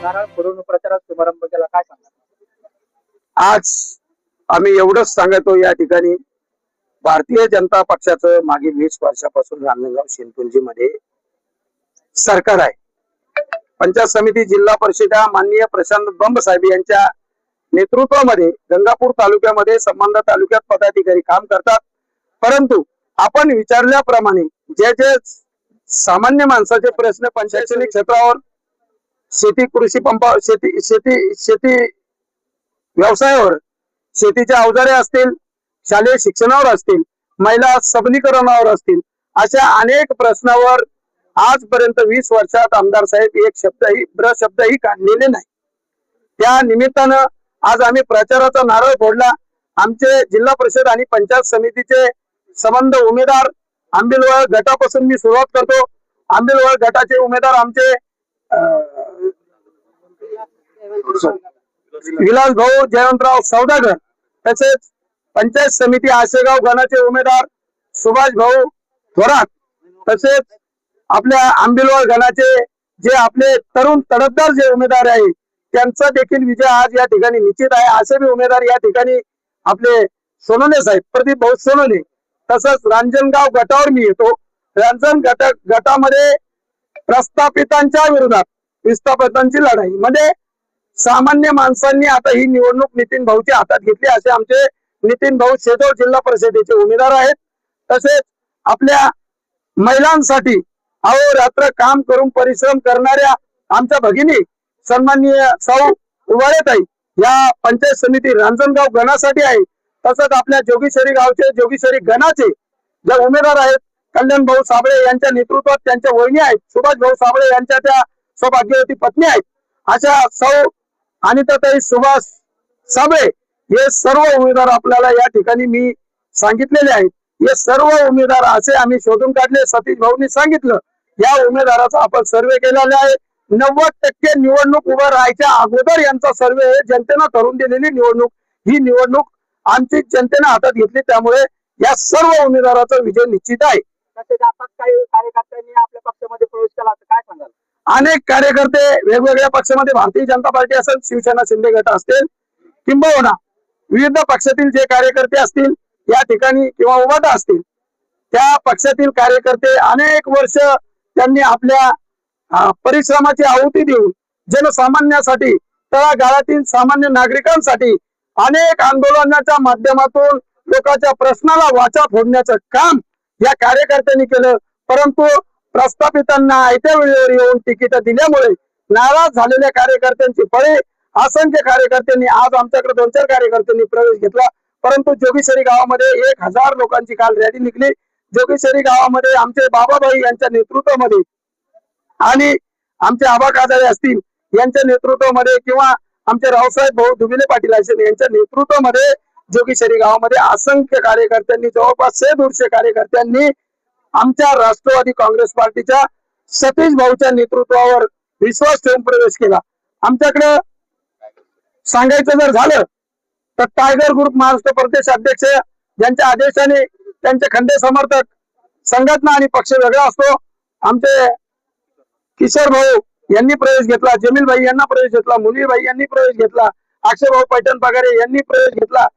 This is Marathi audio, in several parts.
नारळ फोडून प्रचारात शुभारंभ केला, काय सांगणार? आज आम्ही एवढंच सांगतो, या ठिकाणी भारतीय जनता पक्षाचं मागील 20 वर्षापासून रांजणगाव शेंतुंजी मध्ये सरकार आहे. पंचायत समिती, जिल्हा परिषदा माननीय प्रशांत बंब साहेब यांच्या नेतृत्वामध्ये गंगापूर तालुक्यामध्ये संबंध तालुक्यात पदाधिकारी काम करतात. परंतु आपण विचारल्याप्रमाणे जे जे सामान्य माणसाचे प्रश्न पंचायत क्षेत्रावर, शेती, कृषी पंप, शेती व्यवसायावर, शेतीचे अवजारे असतील, शालेय शिक्षणावर असतील, महिला सबलीकरणावर असतील, अशा अनेक प्रश्नावर आजपर्यंत 20 वर्षात आमदार साहेब एक शब्दही काढलेले नाही. त्या निमित्तानं आज आम्ही प्रचाराचा नारळ फोडला. आमचे जिल्हा परिषद आणि पंचायत समितीचे संबंध उमेदवार आंबिलवाड गटापासून मी सुरुवात करतो. आंबिलवाड गटाचे उमेदवार आमचे विलास भाऊ जयवंतराव सौदागर, तसेच पंचायत समिती आशेगाव गणाचे उमेदवार सुभाष भाऊ थोरात, तसेच आपल्या आंबिलवाड गणाचे जे आपले तरुण तडफदार जे उमेदवार आहे त्यांचा देखील विजय आज या ठिकाणी निश्चित आहे. असे बी उमेदवार या ठिकाणी आपले सोनोने साहेब, प्रदीप भाऊ सोनोने, तसंच रांजणगाव गटावर मी येतो. रांजण गटामध्ये प्रस्थापितांच्या विरोधात विस्थापितांची लढाई म्हणजे सामान्य माणसांनी आता ही निवडणूक नितीन भाऊच्या हातात घेतली. असे आमचे नितीन भाऊ शेजोळ जिल्हा परिषदेचे उमेदवार आहेत. तसेच आपल्या महिलांसाठी अहोरात्र काम करून परिश्रम करणाऱ्या आमच्या भगिनी सन्माननीय सौ उवाळेताई या पंचायत समिती रांजणगाव गणासाठी आहे. तसंच आपल्या जोगेश्वरी गावचे, जोगेश्वरी गणाचे जे उमेदवार आहेत कल्याण भाऊ साबळे यांच्या नेतृत्वात त्यांच्या वहिनी आहेत, सुभाष भाऊ साबळे यांच्या त्या सौभाग्यवती पत्नी आहेत. अशा सौ अनिताताई सुभाष साबळे हे सर्व उमेदवार आपल्याला या ठिकाणी मी सांगितलेले आहेत. हे सर्व उमेदवार असे आम्ही शोधून काढले. सतीश भाऊंनी सांगितलं या उमेदवाराचा आपण सर्वे केलेला आहे. 90% निवडणूक उभं राहायच्या अगोदर यांचा सर्वे जनतेनं करून दिलेली निवडणूक, ही निवडणूक आमची जनतेनं हातात घेतली. त्यामुळे या सर्व उमेदवाराचा विजय निश्चित आहे. तसेच आता काही कार्यकर्त्यांनी आपल्या पक्षामध्ये प्रवेश केला, काय सांगाल? अनेक कार्यकर्ते वेगवेगळ्या पक्षामध्ये, भारतीय जनता पार्टी असेल, शिवसेना शिंदे गट असतील, किंबहुना विविध पक्षातील जे कार्यकर्ते असतील या ठिकाणी किंवा उभाटा असतील, त्या पक्षातील कार्यकर्ते अनेक वर्ष त्यांनी आपल्या परिश्रमाची आहुती देऊन जनसामान्यासाठी, तळागाळातील सामान्य नागरिकांसाठी अनेक आंदोलनाच्या माध्यमातून लोकांच्या प्रश्नाला वाचा फोडण्याचं काम या कार्यकर्त्यांनी केलं. परंतु प्रस्थापितांना आयत्या वेळेवर येऊन तिकीट दिल्यामुळे नाराज झालेल्या कार्यकर्त्यांची फळे असंख्य कार्यकर्त्यांनी, आज आमच्याकडे 2-4 कार्यकर्त्यांनी प्रवेश घेतला. परंतु जोगेश्वरी गावामध्ये 1000 लोकांची काल रॅली निघली. जोगेश्वरी गावामध्ये आमचे बाबाबाई यांच्या नेतृत्वामध्ये आणि आमचे आबा काजळे असतील यांच्या नेतृत्वामध्ये, किंवा आमचे रावसाहेब भाऊ दुबिले पाटील असतील यांच्या नेतृत्वामध्ये जोगेश्वरी गावामध्ये असंख्य कार्यकर्त्यांनी, जवळपास 150 कार्यकर्त्यांनी आमच्या राष्ट्रवादी काँग्रेस पार्टीच्या सतीश भाऊच्या नेतृत्वावर विश्वास ठेवून प्रवेश केला. आमच्याकडे सांगायचं जर झालं तर टायगर ग्रुप महाराष्ट्र प्रदेश अध्यक्ष ज्यांच्या आदेशाने त्यांचे खंडे समर्थक, संघटना आणि पक्ष वेगळा असतो, आमचे किशोर भाऊ यांनी प्रवेश घेतला, जमील भाई यांना प्रवेश घेतला, मुनीर भाई यांनी प्रवेश घेतला, अक्षय भाऊ पैठण पगारे यांनी प्रवेश घेतला,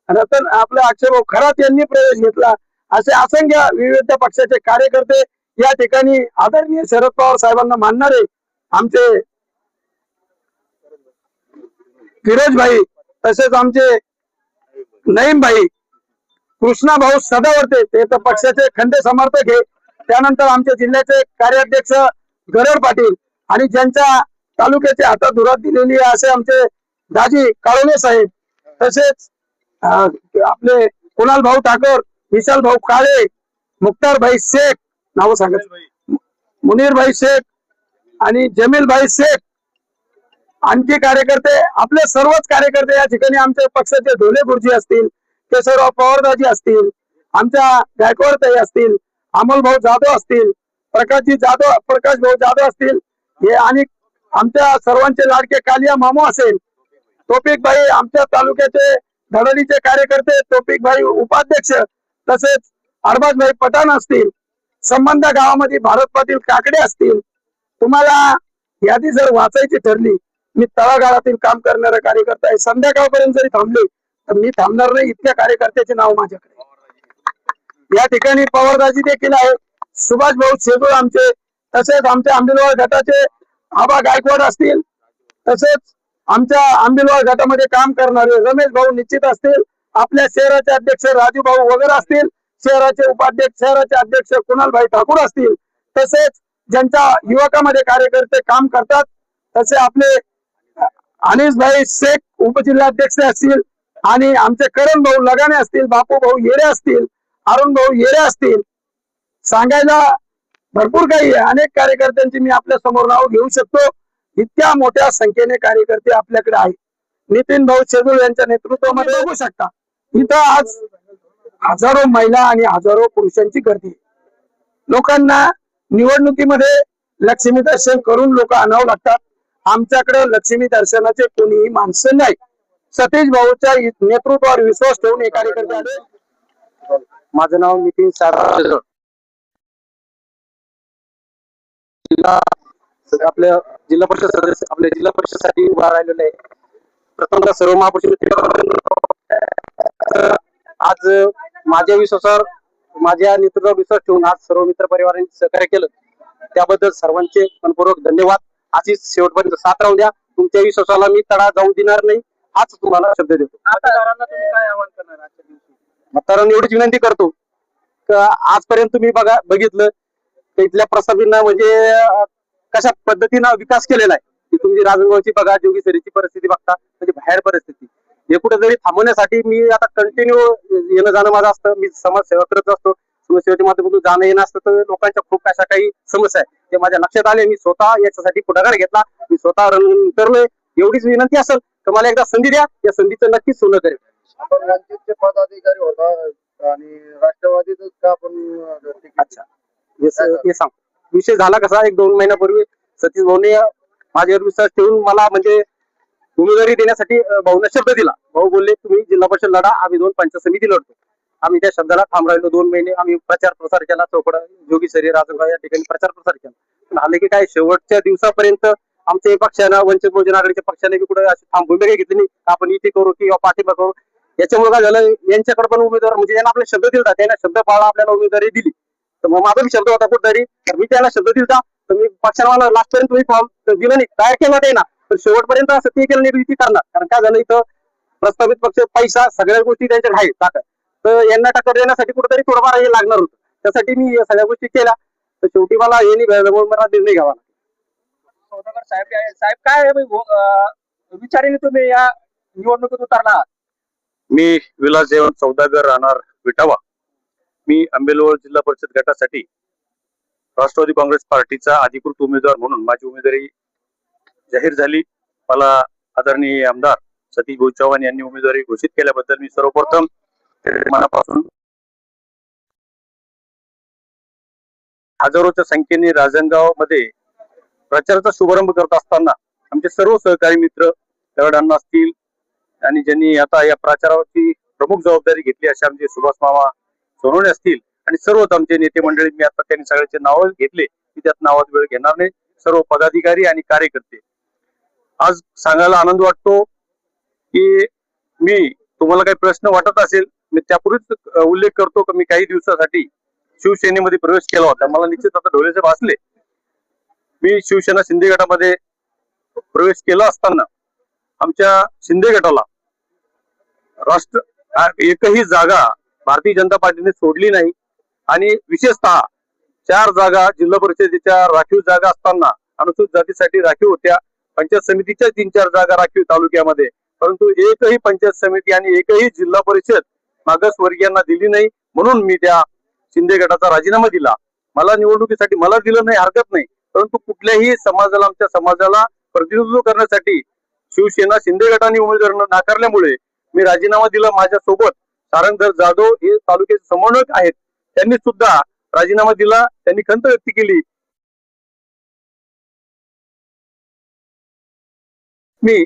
रतन आपल्या अक्षय भाऊ खरात यांनी प्रवेश घेतला. असे असंख्य विविध पक्षाचे कार्यकर्ते या ठिकाणी आदरणीय शरद पवार साहेबांना मानणारे आमचे फिरोज भाई, तसेच आमचे नईम भाई, कृष्णा भाऊ सदावर्ते, ते तर पक्षाचे खंडे समर्थक आहे. त्यानंतर आमचे जिल्ह्याचे कार्याध्यक्ष गरड पाटील आणि ज्यांच्या तालुक्याच्या हातात धुरात दिलेली असे आमचे दाजी काळोने साहेब, तसेच आपले कुणाल भाऊ ठाकर, विशाल भाऊ काळे, मुख्तार भाई शेख, नाव सांगत, मुनीर भाई शेख आणि जमील भाई शेख, आणखी कार्यकर्ते, आपले सर्वच कार्यकर्ते या ठिकाणी, आमच्या पक्षाचे ढोले गुरुजी असतील, केशवराव पवारदाजी असतील, आमच्या गायकवाड ताई असतील, अमोल भाऊ जाधव असतील, प्रकाश भाऊ जाधव असतील, हे आणि आमच्या सर्वांचे लाडके कालिया मामू असेल, तोपिक भाई आमच्या तालुक्याचे धडडीचे कार्यकर्ते, तोपिक भाई उपाध्यक्ष, तसेच अरबाज भाई पठाण असतील, संबंध गावामध्ये भारत पाटील काकडे असतील. तुम्हाला यादी जर वाचायची ठरली मी तळागाळातील काम करणारा कार्यकर्ता आहे. संध्याकाळपर्यंत जरी थांबले तर मी थांबणार नाही. इतक्या कार्यकर्त्याचे नाव माझ्याकडे. या ठिकाणी पवारदाजी देखील आहे, सुभाष भाऊ शेजूळ आमचे, तसेच आमच्या आंबिलवाड गटाचे आबा गायकवाड असतील, तसेच आमच्या आंबिलवाड गटामध्ये काम करणारे रमेश भाऊ निश्चित असतील, आपल्या शहराचे अध्यक्ष राजू भाऊ वगैरे असतील, शहराचे उपाध्यक्ष शहराचे अध्यक्ष कुणालभाई ठाकूर असतील, तसेच ज्यांच्या युवकामध्ये कार्यकर्ते काम करतात तसे आपले अनिस भाई शेख उपजिल्हाध्यक्ष असतील, आणि आमचे करण भाऊ लगाने असतील, बापू भाऊ येरे असतील, अरुण भाऊ येरे असतील. सांगायला भरपूर काही आहे. अनेक कार्यकर्त्यांची मी आपल्या समोर नाव घेऊ शकतो. इतक्या मोठ्या संख्येने कार्यकर्ते आपल्याकडे आहेत. नितीन भाऊ शेजूळ यांच्या नेतृत्वामध्ये बघू शकता इथं आज हजारो महिला आणि हजारो पुरुषांची गर्दी. लोकांना निवडणुकीमध्ये लक्ष्मी दर्शन करून लोक आणावं लागतात. आमच्याकडे लक्ष्मी दर्शनाचे कोणीही माणसं नाही. सतीश भाऊच्या नेतृत्वावर विश्वास ठेवून हे कार्यकर्ते आले. माझं नाव नितीन सारा, आपल्या जिल्हा परिषद सदस्य, आपल्या जिल्हा परिषदसाठी उभा राहिलेलो आहे. प्रथमतः सर्व महापुरुष आज माझ्या विश्वासावर, माझ्या नेतृत्वावर विश्वास ठेवून आज सर्व मित्र परिवारांनी सहकार्य केलं, त्याबद्दल सर्वांचे मनपूर्वक धन्यवाद. अशीच शेवटपर्यंत साथ राहू द्या. तुमच्या विश्वासाला मी तडा जाऊ देणार नाही, हाच तुम्हाला शब्द देतो. मतदारांना तुम्ही काय आवाहन करणार आजच्या दिवशी? मतदारांनी एवढीच विनंती करतो की आजपर्यंत तुम्ही इथलं इथल्या प्रस्तावींना म्हणजे कशा पद्धतीनं विकास केलेला आहे की तुमची राजनगावची बघा, जोगीसरीची परिस्थिती बघता, म्हणजे बाहेर परिस्थिती हे कुठेतरी थांबवण्यासाठी मी आता कंटिन्यू येणं जाणं माझं असतं. मी समाजसेवा करत असतो. समाजसेवेच्या माध्यमातून जाणं येणं असतं. तर लोकांच्या खूप अशा काही समस्या आहे ते माझ्या लक्षात आले. मी स्वतः याच्यासाठी पुढाकार घेतला. मी स्वतः रण करलोय. एवढीच विनंती असेल तर मला एकदा संधी द्या. या संधीचं नक्कीच सोनं करेल. आपण वंचितचे पदाधिकारी होता आणि राष्ट्रवादीच का आपण अच्छा, हे सांग. विषय झाला कसा, 1-2 महिन्यापूर्वी सतीश भाऊने माझ्यावर विश्वास ठेवून मला म्हणजे उमेदवारी देण्यासाठी भाऊने शब्द दिला. भाऊ बोलले तुम्ही जिल्हा परिषद लढा, आम्ही 2 पंचायत समिती लढतो. आम्ही त्या शब्दाला ठाम राहिलो. 2 महिने आम्ही प्रचार प्रसार केला. चौकडा, जोगीसरी, राजनगाव या ठिकाणी प्रचार प्रसार केला. पण हल्ली की काय शेवटच्या दिवसापर्यंत आमच्या पक्षानं, वंचित बहुजन आघाडीच्या पक्षाने कुठे अशी ठाम भूमिका घेतली नाही. आपण इथे करू किंवा पाठिंबा करू. याच्यामुळे काय झालं, यांच्याकडे पण उमेदवार म्हणजे यांना आपला शब्द दिला, त्यांना शब्द पाळला, आपल्याला उमेदवारी दिली. तर मग माझा शब्द होता कुठेतरी, मी त्याला शब्द दिला. तर मी पक्षाला मला लास्ट पर्यंत तुम्ही फॉर्म दिलं नाही, तयार केला नाही ना, तर शेवटपर्यंत असं ते केलं नाही, युती करणार. कारण काय झालं, इथं प्रस्तावित पक्ष, पैसा, सगळ्या गोष्टी त्यांच्याकडे आहेत ताकद. तर यांना टक्कर देण्यासाठी कुठेतरी थोडंफार हे लागणार होतं. त्यासाठी मी या सगळ्या गोष्टी केल्या. तर शेवटी मला हे नाही भेटलं, मला निर्णय घ्यावा. सौदागर साहेब काय विचाराने तुम्ही या निवडणुकीत उतरला? मी विलास जयवंत सौदागर, राहणार विटावा. मी आंबेलवाड जिल्हा परिषद गटासाठी राष्ट्रवादी काँग्रेस पार्टीचा अधिकृत उमेदवार म्हणून माझी उमेदवारी जाहीर झाली. मला आदरणीय आमदार सतीश भाऊ चव्हाण यांनी उमेदवारी घोषित केल्याबद्दल मी सर्वप्रथम मनापासून हजारोच्या संख्येने राजनगाव मध्ये प्रचाराचा शुभारंभ करत असताना आमचे सर्व सहकारी मित्र दगडांना असतील आणि ज्यांनी आता या प्रचाराची प्रमुख जबाबदारी घेतली असे आमचे सुभाष मामा सोनवणे असतील आणि सर्वच आमचे नेते मंडळी, मी आता त्यांनी सगळ्यांचे नाव घेतले, मी त्यात नावात वेळ घेणार नाही. सर्व पदाधिकारी आणि कार्यकर्ते, आज सांगायला आनंद वाटतो की मी तुम्हाला काही प्रश्न वाटत असेल, मी त्यापूर्वीच उल्लेख करतो की मी काही दिवसासाठी शिवसेनेमध्ये प्रवेश केला होता. मला निश्चित आता ढोलेचे भासले. मी शिवसेना शिंदे गटामध्ये प्रवेश केला असताना आमच्या शिंदे गटाला एकही जागा भारतीय जनता पार्टीने सोडली नाही आणि विशेषतः 4 जागा जिल्हा परिषदेच्या राखीव जागा असताना अनुसूचित जातीसाठी राखीव होत्या. पंचायत समितीच्या 3-4 जागा राखीव तालुक्यामध्ये, परंतु एकही पंचायत समिती आणि एकही जिल्हा परिषद मागासवर्गीयांना दिली नाही. म्हणून मी त्या शिंदे गटाचा राजीनामा दिला. मला निवडणुकीसाठी मला दिलं नाही हरकत नाही, परंतु कुठल्याही समाजाला, आमच्या समाजाला प्रतिनिधित्व करण्यासाठी शिवसेना शिंदे गटाने उमेदवार नाकारल्यामुळे मी राजीनामा दिला. माझ्यासोबत सारंगधर जाधव हे तालुक्याचे समन्वयक आहेत, त्यांनी सुद्धा राजीनामा दिला. त्यांनी खंत व्यक्त केली. मी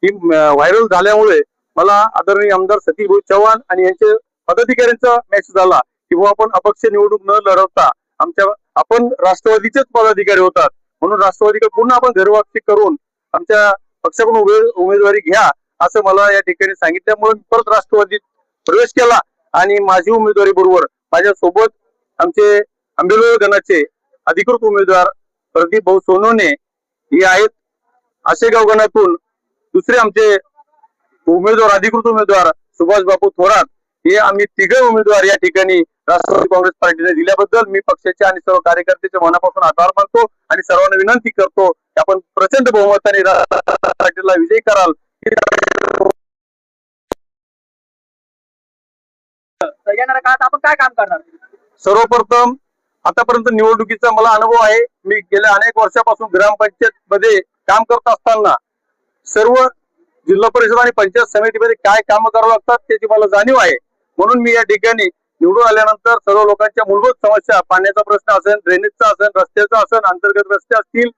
व्हायरल झाल्यामुळे मला आदरणीय आमदार सतीश भाऊ चव्हाण आणि यांचे पदाधिकाऱ्यांचा मेसेज आला की भाऊ आपण अपक्ष निवडणूक न लढवता आपण राष्ट्रवादीचेच पदाधिकारी होतात, म्हणून राष्ट्रवादीकडे पुन्हा आपण घरवापसी करून आमच्या पक्षाकडून उमेदवारी घ्या असं मला या ठिकाणी सांगितल्यामुळे मी परत राष्ट्रवादीत प्रवेश केला आणि माझी उमेदवारी बरोबर माझ्यासोबत आमचे आंबेडकर गणाचे अधिकृत उमेदवार प्रदीप भाऊ सोनवणे हे आहेत. आशेगाव गणातून दुसरे आमचे उमेदवार अधिकृत उमेदवार सुभाष बापू थोरात हे आम्ही तिघे उमेदवार या ठिकाणी राष्ट्रवादी काँग्रेस पार्टीने दिल्याबद्दल मी पक्षाचे आणि सर्व कार्यकर्त्याच्या मनापासून आभार मानतो आणि सर्वांना विनंती करतो की आपण प्रचंड बहुमताने पार्टीला विजयी कराल. तर येणाऱ्या काळात आपण काय काम करणार? सर्वप्रथम आतापर्यंत निवडणुकीचा मला अनुभव आहे. मी गेल्या अनेक वर्षापासून ग्रामपंचायत मध्ये काम करत असताना सर्व जिल्हा परिषद आणि पंचायत समितीमध्ये काय कामं करावं लागतात त्याची मला जाणीव आहे. म्हणून मी या ठिकाणी निवडून आल्यानंतर सर्व लोकांच्या मूलभूत समस्या, पाण्याचा प्रश्न असेल, ड्रेनेजचा असेल, रस्त्याचा असेल, अंतर्गत रस्ते असतील,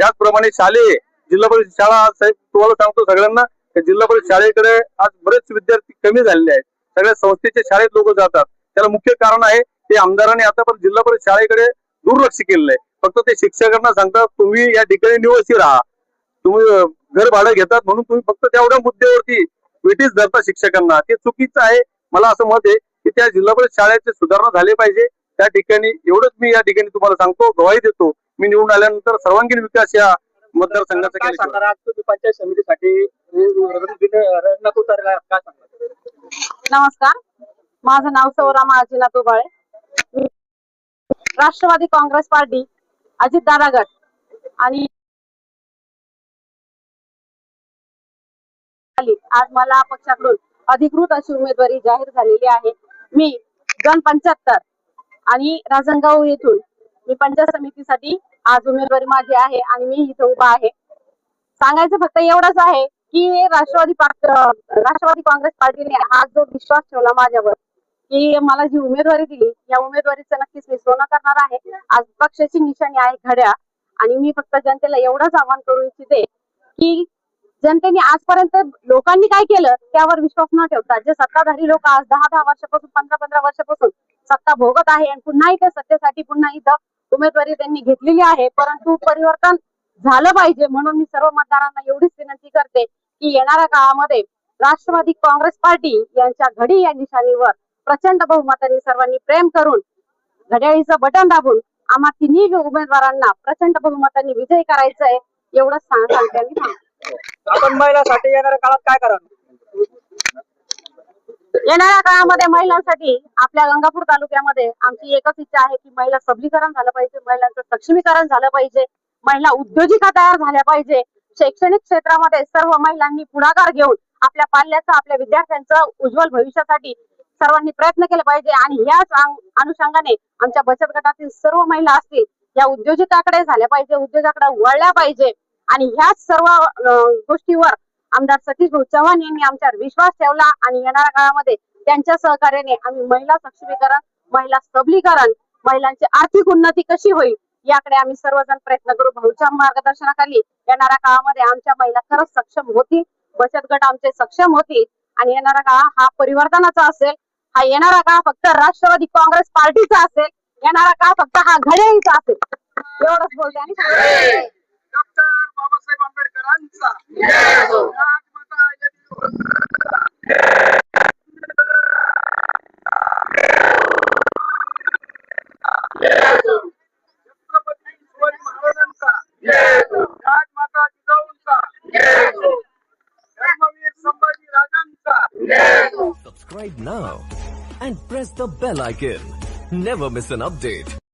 त्याचप्रमाणे शालेय जिल्हा परिषद शाळा, साहेब तुम्हाला सांगतो सगळ्यांना, जिल्हा परिषद शाळेकडे आज बरेच विद्यार्थी कमी झालेले आहेत. सगळ्या संस्थेच्या शाळेत लोक जातात. त्याला मुख्य कारण आहे ते आमदारांनी आतापर्यंत जिल्हा परिषद शाळेकडे दुर्लक्ष केलेलं आहे. फक्त ते शिक्षकांना सांगतात तुम्ही या ठिकाणी निवासी राहा, तुम्ही घर भाडं घेतात म्हणून तुम्ही फक्त तेवढ्या मुद्द्यावरती वेटीस धरता शिक्षकांना. ते चुकीचं आहे. मला असं मत आहे की त्या जिल्हा परिषद शाळेचे सुधारणा झाली पाहिजे. त्या ठिकाणी एवढंच मी या ठिकाणी तुम्हाला सांगतो, गवाही देतो. मी निवडून आल्यानंतर सर्वांगीण विकास या मतदारसंघाचा काय केला. सांगणार आज तुम्ही पंचायत समितीसाठी रत्नात उतरला, काय सांगणार? नमस्कार, माझं नाव सौरा माळजीनाथ दुबाळे. मी राष्ट्रवादी काँग्रेस पार्टी, अजितदादा गट आणि आज मला पक्षाकडून अधिकृत अशी उमेदवारी जाहीर झालेली आहे. मी गण 75 आणि राजनगाव येथून मी पंचायत समितीसाठी आज उमेदवारी माझी आहे आणि मी इथे उभा आहे. सांगायचं फक्त एवढंच आहे की राष्ट्रवादी काँग्रेस पार्टीने आज जो विश्वास ठेवला माझ्यावर की मला जी उमेदवारी दिली, या उमेदवारीचं नक्कीच मी सोनं करणार आहे. आज पक्षाची निशाणी आहे घड्याळ आणि मी फक्त जनतेला एवढंच आवाहन करू इच्छिते की जनतेने आजपर्यंत लोकांनी काय केलं त्यावर विश्वास न ठेवता जे सत्ताधारी लोक आज 10-10 वर्षापासून 15-15 वर्षापासून सत्ता भोगत आहे आणि पुन्हा इथे सत्तेसाठी पुन्हा इथं उमेदवारी त्यांनी घेतलेली आहे, परंतु परिवर्तन झालं पाहिजे. म्हणून मी सर्व मतदारांना एवढीच विनंती करते की येणाऱ्या काळामध्ये राष्ट्रवादी काँग्रेस पार्टी यांच्या घडी या निशाणीवर प्रचंड बहुमताने सर्वांनी प्रेम करून घड्याळीचं बटन दाबून आम्हा तिन्ही उमेदवारांना प्रचंड बहुमताने विजयी करायचं आहे. एवढंच सांगते मी. आपण महिलांसाठी येणाऱ्या काळात काय कराल? येणाऱ्या काळामध्ये महिलांसाठी आपल्या गंगापूर तालुक्यामध्ये आमची एकच इच्छा आहे की महिला सबलीकरण झालं पाहिजे, महिलांचं सक्षमीकरण झालं पाहिजे, महिला उद्योजिका तयार झाल्या पाहिजे. शैक्षणिक क्षेत्रामध्ये सर्व महिलांनी पुढाकार घेऊन आपल्या पाल्याचं, आपल्या विद्यार्थ्यांचं उज्ज्वल भविष्यासाठी सर्वांनी प्रयत्न केले पाहिजे. आणि याच अनुषंगाने आमच्या बचत गटातील सर्व महिला असतील या उद्योजकाकडे झाल्या पाहिजे, उद्योगाकडे वळल्या पाहिजे. आणि ह्याच सर्व गोष्टीवर आमदार सतीश भाऊ चव्हाण यांनी आमच्यावर विश्वास ठेवला आणि येणाऱ्या काळामध्ये त्यांच्या सहकार्याने आम्ही महिला सक्षमीकरण, महिला सबलीकरण, महिलांची आर्थिक उन्नती कशी होईल याकडे आम्ही सर्वजण प्रयत्न करू. भाऊच्या मार्गदर्शनाखाली येणाऱ्या काळामध्ये आमच्या महिला खरंच सक्षम होतील, बचत गट आमचे सक्षम होतील आणि येणारा काळ हा परिवर्तनाचा असेल. हा येणारा काळ फक्त राष्ट्रवादी काँग्रेस पार्टीचा असेल, येणारा काळ फक्त हा घड्याळीचा असेल. एवढंच बोलते आणि डॉक्टर बाबासाहेब आंबेडकरांचा छत्रपती शिवाजी महाराजांचा, राजमाता जिजाऊंचा, Dharmaveer Sambhaji राजांचा. Subscribe now and press the bell icon. Never miss an update.